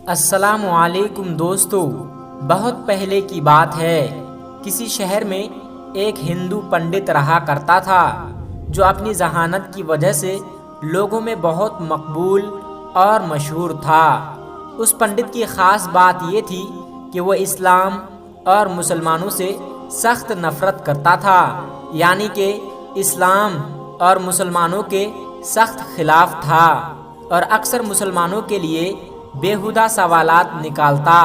السلام علیکم دوستو، بہت پہلے کی بات ہے۔ کسی شہر میں ایک ہندو پنڈت رہا کرتا تھا جو اپنی ذہانت کی وجہ سے لوگوں میں بہت مقبول اور مشہور تھا۔ اس پنڈت کی خاص بات یہ تھی کہ وہ اسلام اور مسلمانوں سے سخت نفرت کرتا تھا، یعنی کہ اسلام اور مسلمانوں کے سخت خلاف تھا، اور اکثر مسلمانوں کے لیے بیہودہ سوالات نکالتا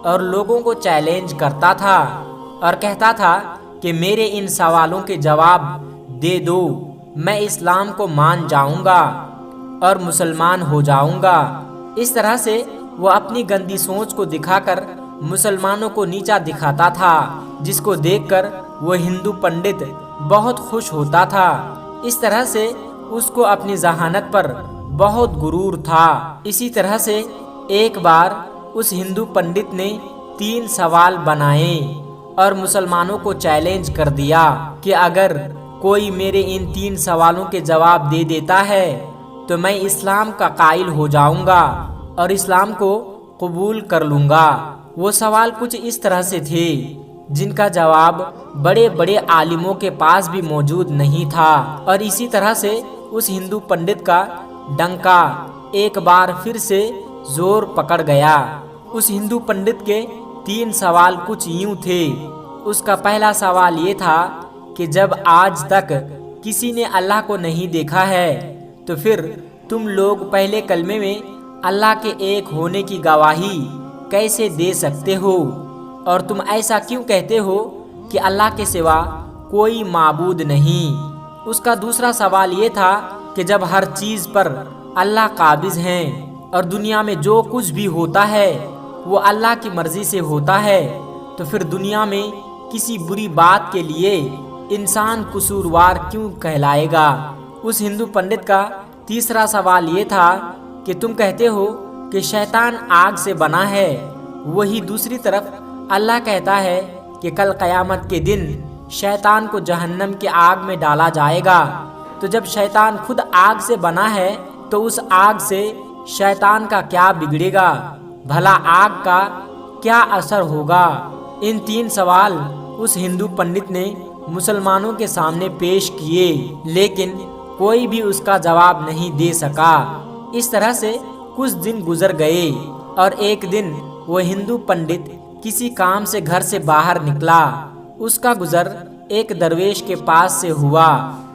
اور لوگوں کو چیلنج کرتا تھا اور کہتا تھا کہ میرے ان سوالوں کے جواب دے دو، میں اسلام کو مان جاؤں گا اور مسلمان ہو جاؤں گا۔ اس طرح سے وہ اپنی گندی سوچ کو دکھا کر مسلمانوں کو نیچا دکھاتا تھا، جس کو دیکھ کر وہ ہندو پنڈت بہت خوش ہوتا تھا۔ اس طرح سے اس کو اپنی ذہانت پر بہت غرور تھا۔ اسی طرح سے ایک بار اس ہندو پنڈت نے 3 سوال بنائے اور مسلمانوں کو چیلنج کر دیا کہ اگر کوئی میرے ان 3 سوالوں کے جواب دے دیتا ہے تو میں اسلام کا قائل ہو جاؤں گا اور اسلام کو قبول کر لوں گا۔ وہ سوال کچھ اس طرح سے تھے جن کا جواب بڑے بڑے عالموں کے پاس بھی موجود نہیں تھا، اور اسی طرح سے اس ہندو پنڈت کا ڈنکا ایک بار پھر سے زور پکڑ گیا۔ اس ہندو پنڈت کے 3 سوال کچھ یوں تھے۔ اس کا پہلا سوال یہ تھا کہ جب آج تک کسی نے اللہ کو نہیں دیکھا ہے تو پھر تم لوگ پہلے کلمے میں اللہ کے ایک ہونے کی گواہی کیسے دے سکتے ہو، اور تم ایسا کیوں کہتے ہو کہ اللہ کے سوا کوئی معبود نہیں؟ اس کا دوسرا سوال یہ تھا کہ جب ہر چیز پر اللہ قابض ہیں اور دنیا میں جو کچھ بھی ہوتا ہے وہ اللہ کی مرضی سے ہوتا ہے، تو پھر دنیا میں کسی بری بات کے لیے انسان قصوروار کیوں کہلائے گا؟ اس ہندو پنڈت کا تیسرا سوال یہ تھا کہ تم کہتے ہو کہ شیطان آگ سے بنا ہے، وہی دوسری طرف اللہ کہتا ہے کہ کل قیامت کے دن شیطان کو جہنم کی آگ میں ڈالا جائے گا۔ تو جب شیطان خود آگ سے بنا ہے تو اس آگ سے شیطان کا کیا بگڑے گا؟ بھلا آگ کا کیا اثر ہوگا؟ ان 3 سوال اس ہندو پنڈت نے مسلمانوں کے سامنے پیش کیے، لیکن کوئی بھی اس کا جواب نہیں دے سکا۔ اس طرح سے کچھ دن گزر گئے، اور ایک دن وہ ہندو پنڈت کسی کام سے گھر سے باہر نکلا۔ اس کا گزر ایک درویش کے پاس سے ہوا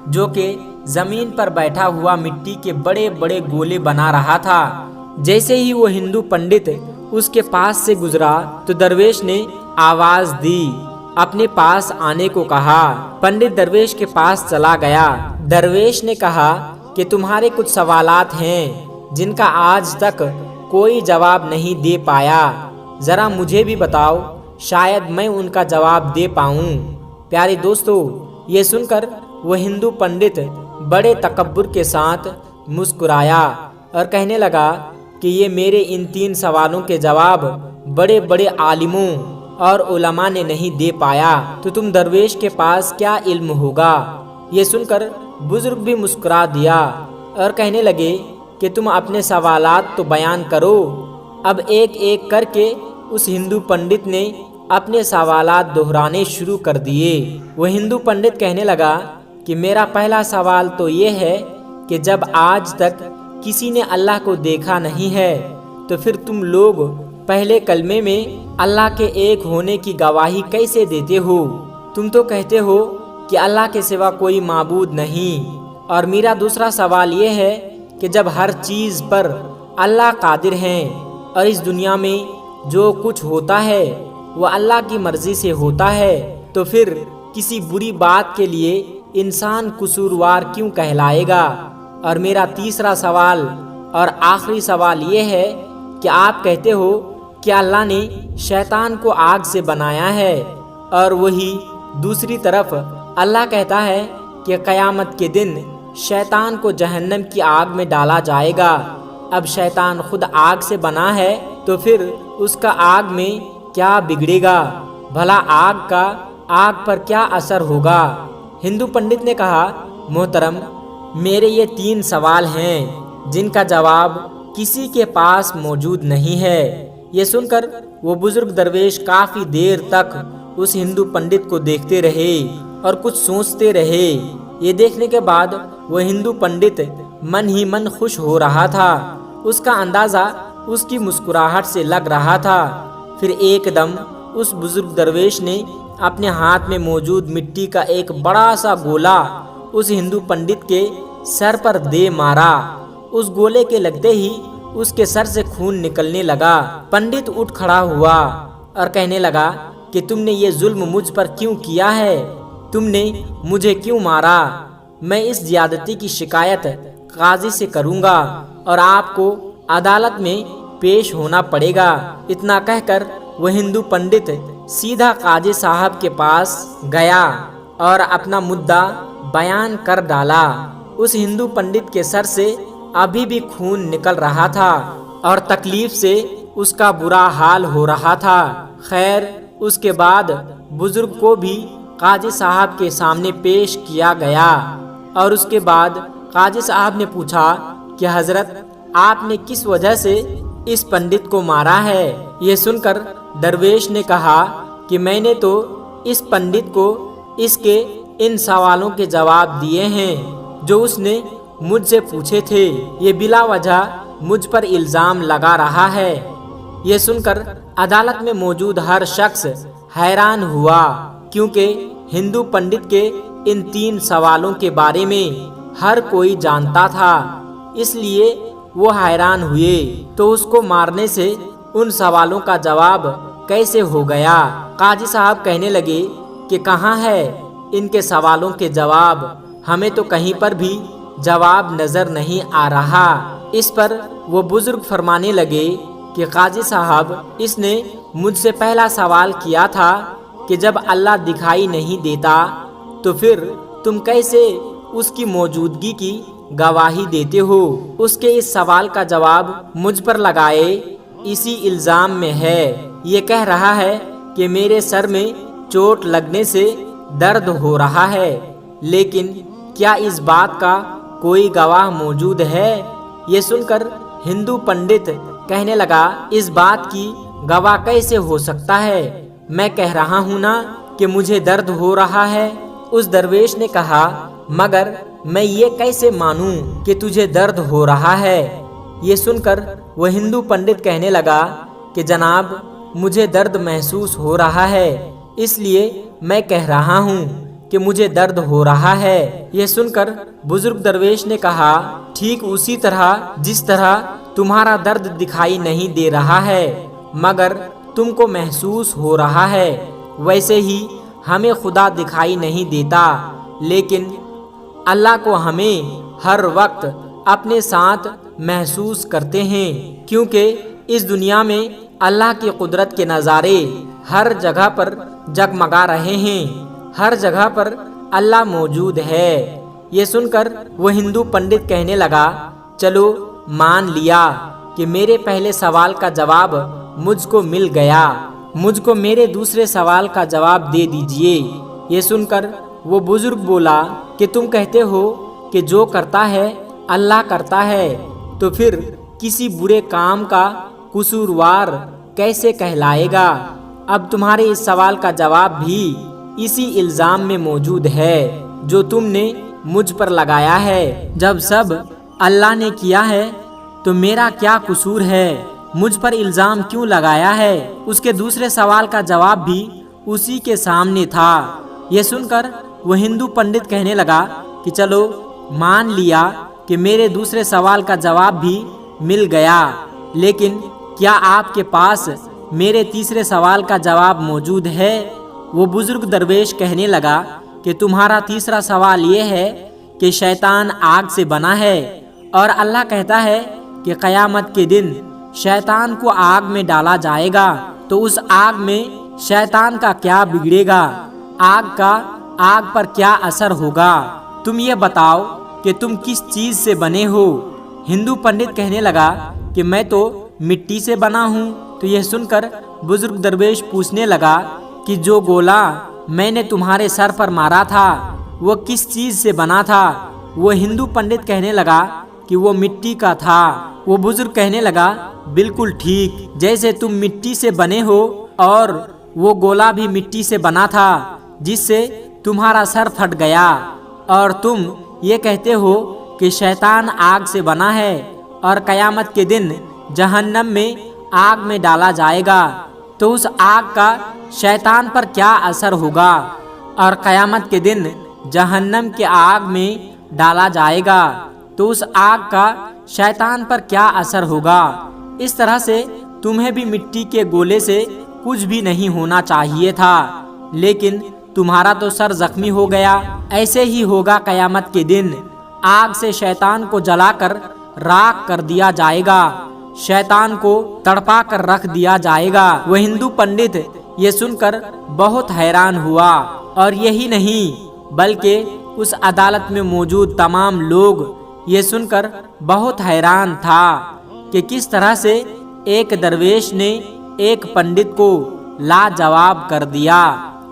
جو کہ زمین پر بیٹھا ہوا مٹی کے بڑے بڑے گولے بنا رہا تھا۔ جیسے ہی وہ ہندو پنڈت اس کے پاس سے گزرا تو درویش نے آواز دی، اپنے پاس آنے کو کہا۔ پنڈت درویش کے پاس چلا گیا۔ درویش نے کہا کہ تمہارے کچھ سوالات ہیں جن کا آج تک کوئی جواب نہیں دے پایا، ذرا مجھے بھی بتاؤ، شاید میں ان کا جواب دے پاؤں۔ پیارے دوستو، یہ سن کر وہ ہندو پنڈت بڑے تکبر کے ساتھ مسکرایا اور کہنے لگا کہ یہ میرے ان 3 سوالوں کے جواب بڑے بڑے عالموں اور علماء نے نہیں دے پایا، تو تم درویش کے پاس کیا علم ہوگا؟ یہ سن کر بزرگ بھی مسکرا دیا اور کہنے لگے کہ تم اپنے سوالات تو بیان کرو۔ اب ایک ایک کر کے اس ہندو پنڈت نے اپنے سوالات دہرانے شروع کر دیے۔ وہ ہندو پنڈت کہنے لگا کہ میرا پہلا سوال تو یہ ہے کہ جب آج تک کسی نے اللہ کو دیکھا نہیں ہے تو پھر تم لوگ پہلے کلمے میں اللہ کے ایک ہونے کی گواہی کیسے دیتے ہو؟ تم تو کہتے ہو کہ اللہ کے سوا کوئی معبود نہیں۔ اور میرا دوسرا سوال یہ ہے کہ جب ہر چیز پر اللہ قادر ہیں اور اس دنیا میں جو کچھ ہوتا ہے وہ اللہ کی مرضی سے ہوتا ہے، تو پھر کسی بری بات کے لیے انسان قصوروار کیوں کہلائے گا؟ اور میرا تیسرا سوال اور آخری سوال یہ ہے کہ آپ کہتے ہو کہ اللہ نے شیطان کو آگ سے بنایا ہے، اور وہی دوسری طرف اللہ کہتا ہے کہ قیامت کے دن شیطان کو جہنم کی آگ میں ڈالا جائے گا۔ اب شیطان خود آگ سے بنا ہے تو پھر اس کا آگ میں کیا بگڑے گا؟ بھلا آگ کا آگ پر کیا اثر ہوگا؟ ہندو پنڈت نے کہا، محترم، میرے یہ 3 سوال ہیں جن کا جواب کسی کے پاس موجود نہیں ہے۔ یہ سن کر وہ بزرگ درویش کافی دیر تک اس ہندو پنڈت کو دیکھتے رہے اور کچھ سوچتے رہے۔ یہ دیکھنے کے بعد وہ ہندو پنڈت من ہی من خوش ہو رہا تھا۔ اس کا اندازہ اس کی مسکراہٹ سے لگ رہا تھا۔ پھر ایک دم اس بزرگ درویش نے اپنے ہاتھ میں موجود مٹی کا ایک بڑا سا گولا اس ہندو پنڈت کے سر پر دے مارا۔ اس گولے کے لگتے ہی اس کے سر سے خون نکلنے لگا۔ پنڈت اٹھ کھڑا ہوا اور کہنے لگا کہ تم نے یہ ظلم مجھ پر کیوں کیا ہے؟ تم نے مجھے کیوں مارا؟ میں اس زیادتی کی شکایت قاضی سے کروں گا اور آپ کو عدالت میں پیش ہونا پڑے گا۔ اتنا کہہ کر وہ ہندو پنڈت سیدھا قاضی صاحب کے پاس گیا اور اپنا مدعا بیان کر ڈالا۔ اس ہندو پنڈت کے سر سے ابھی بھی خون نکل رہا تھا اور تکلیف سے اس کا برا حال ہو رہا تھا۔ خیر، اس کے بعد بزرگ کو بھی قاضی صاحب کے سامنے پیش کیا گیا اور اس کے بعد قاضی صاحب نے پوچھا کہ حضرت، آپ نے کس وجہ سے اس پنڈت کو مارا ہے؟ یہ سن کر درویش نے کہا کہ میں نے تو اس پنڈت کو اس کے ان سوالوں کے جواب دیے ہیں جو اس نے مجھ سے پوچھے تھے۔ یہ بلا وجہ مجھ پر الزام لگا رہا ہے۔ یہ سن کر عدالت میں موجود ہر شخص حیران ہوا، کیونکہ ہندو پنڈت کے ان 3 سوالوں کے بارے میں ہر کوئی جانتا تھا، اس لیے وہ حیران ہوئے تو اس کو مارنے سے ان سوالوں کا جواب کیسے ہو گیا؟ قاضی صاحب کہنے لگے کہ کہاں ہے ان کے سوالوں کے جواب؟ ہمیں تو کہیں پر بھی جواب نظر نہیں آ رہا۔ اس پر وہ بزرگ فرمانے لگے کہ قاضی صاحب، اس نے مجھ سے پہلا سوال کیا تھا کہ جب اللہ دکھائی نہیں دیتا تو پھر تم کیسے اس کی موجودگی کی گواہی دیتے ہو؟ اس کے اس سوال کا جواب مجھ پر لگائے اسی الزام میں ہے۔ یہ کہہ رہا ہے کہ میرے سر میں چوٹ لگنے سے درد ہو رہا ہے، لیکن کیا اس بات کا کوئی گواہ موجود ہے؟ یہ سن کر ہندو پنڈت کہنے لگا، اس بات کی گواہ کیسے ہو سکتا ہے؟ میں کہہ رہا ہوں نا کہ مجھے درد ہو رہا ہے۔ اس درویش نے کہا، مگر میں یہ کیسے مانوں کہ تجھے درد ہو رہا ہے؟ یہ سن کر وہ ہندو پنڈت کہنے لگا کہ جناب، مجھے درد محسوس ہو رہا ہے، اس لیے میں کہہ رہا ہوں کہ مجھے درد ہو رہا ہے۔ یہ سن کر بزرگ درویش نے کہا، ٹھیک اسی طرح جس طرح تمہارا درد دکھائی نہیں دے رہا ہے مگر تم کو محسوس ہو رہا ہے، ویسے ہی ہمیں خدا دکھائی نہیں دیتا، لیکن اللہ کو ہمیں ہر وقت اپنے ساتھ محسوس کرتے ہیں، کیونکہ اس دنیا میں اللہ کی قدرت کے نظارے ہر جگہ پر جگمگا رہے ہیں، ہر جگہ پر اللہ موجود ہے۔ یہ سن کر وہ ہندو پنڈت کہنے لگا، چلو مان لیا کہ میرے پہلے سوال کا جواب مجھ کو مل گیا، مجھ کو میرے دوسرے سوال کا جواب دے دیجئے۔ یہ سن کر وہ بزرگ بولا کہ تم کہتے ہو کہ جو کرتا ہے اللہ کرتا ہے، تو پھر کسی برے کام کا قصوروار کیسے کہلائے گا؟ اب تمہارے اس سوال کا جواب بھی اسی الزام میں موجود ہے جو تم نے مجھ پر لگایا ہے۔ جب سب اللہ نے کیا ہے تو میرا کیا قصور ہے؟ مجھ پر الزام کیوں لگایا ہے؟ اس کے دوسرے سوال کا جواب بھی اسی کے سامنے تھا۔ یہ سن کر وہ ہندو پنڈت کہنے لگا کہ چلو مان لیا کہ میرے دوسرے سوال کا جواب بھی مل گیا، لیکن کیا آپ کے پاس میرے تیسرے سوال کا جواب موجود ہے؟ وہ بزرگ درویش کہنے لگا کہ تمہارا تیسرا سوال یہ ہے کہ شیطان آگ سے بنا ہے اور اللہ کہتا ہے کہ قیامت کے دن شیطان کو آگ میں ڈالا جائے گا، تو اس آگ میں شیطان کا کیا بگڑے گا؟ آگ کا آگ پر کیا اثر ہوگا؟ تم یہ بتاؤ کہ تم کس چیز سے بنے ہو؟ ہندو پنڈت کہنے لگا کہ میں تو مٹی سے بنا ہوں۔ تو یہ سن کر بزرگ درویش پوچھنے لگا کہ جو گولا میں نے تمہارے سر پر مارا تھا وہ کس چیز سے بنا تھا؟ وہ ہندو پنڈت کہنے لگا کہ وہ مٹی کا تھا۔ وہ بزرگ کہنے لگا، بالکل ٹھیک، جیسے تم مٹی سے بنے ہو اور وہ گولا بھی مٹی سے بنا تھا جس سے تمہارا سر پھٹ گیا، اور تم یہ کہتے ہو کہ شیطان آگ سے بنا ہے اور قیامت کے دن جہنم میں آگ میں ڈالا جائے گا، تو اس آگ کا شیطان پر کیا اثر ہوگا؟ اور قیامت کے دن جہنم کے آگ میں ڈالا جائے گا تو اس آگ کا شیطان پر کیا اثر ہوگا؟ اس طرح سے تمہیں بھی مٹی کے گولے سے کچھ بھی نہیں ہونا چاہیے تھا، لیکن تمہارا تو سر زخمی ہو گیا۔ ایسے ہی ہوگا قیامت کے دن، آگ سے شیطان کو جلا کر راکھ کر دیا جائے گا، شیطان کو تڑپا کر رکھ دیا جائے گا۔ وہ ہندو پنڈت یہ سن کر بہت حیران ہوا، اور یہی نہیں بلکہ اس عدالت میں موجود تمام لوگ یہ سن کر بہت حیران تھا کہ کس طرح سے ایک درویش نے ایک پنڈت کو لاجواب کر دیا۔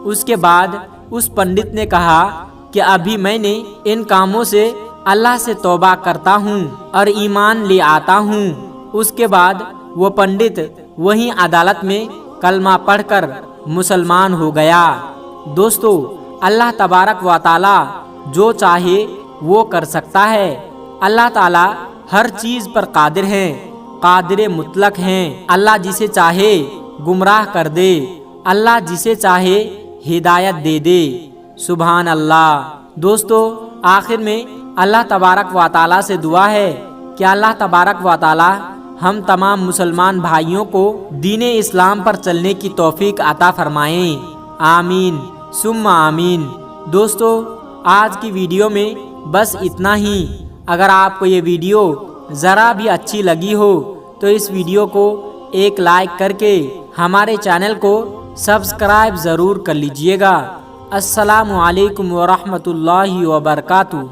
اس کے بعد اس پنڈت نے کہا کہ ابھی میں نے ان کاموں سے اللہ سے توبہ کرتا ہوں اور ایمان لے آتا ہوں۔ اس کے بعد وہ پنڈت وہیں عدالت میں کلمہ پڑھ کر مسلمان ہو گیا۔ دوستو، اللہ تبارک و تعالی جو چاہے وہ کر سکتا ہے۔ اللہ تعالی ہر چیز پر قادر ہے، قادر مطلق ہیں۔ اللہ جسے چاہے گمراہ کر دے، اللہ جسے چاہے ہدایت دے دے۔ سبحان اللہ۔ دوستو، آخر میں اللہ تبارک و تعالی سے دعا ہے کہ اللہ تبارک و تعالی ہم تمام مسلمان بھائیوں کو دین اسلام پر چلنے کی توفیق عطا فرمائیں۔ آمین ثم آمین۔ دوستو، آج کی ویڈیو میں بس اتنا ہی۔ اگر آپ کو یہ ویڈیو ذرا بھی اچھی لگی ہو تو اس ویڈیو کو ایک لائک کر کے ہمارے چینل کو سبسکرائب ضرور کر لیجئے گا۔ السلام علیکم ورحمۃ اللہ وبرکاتہ۔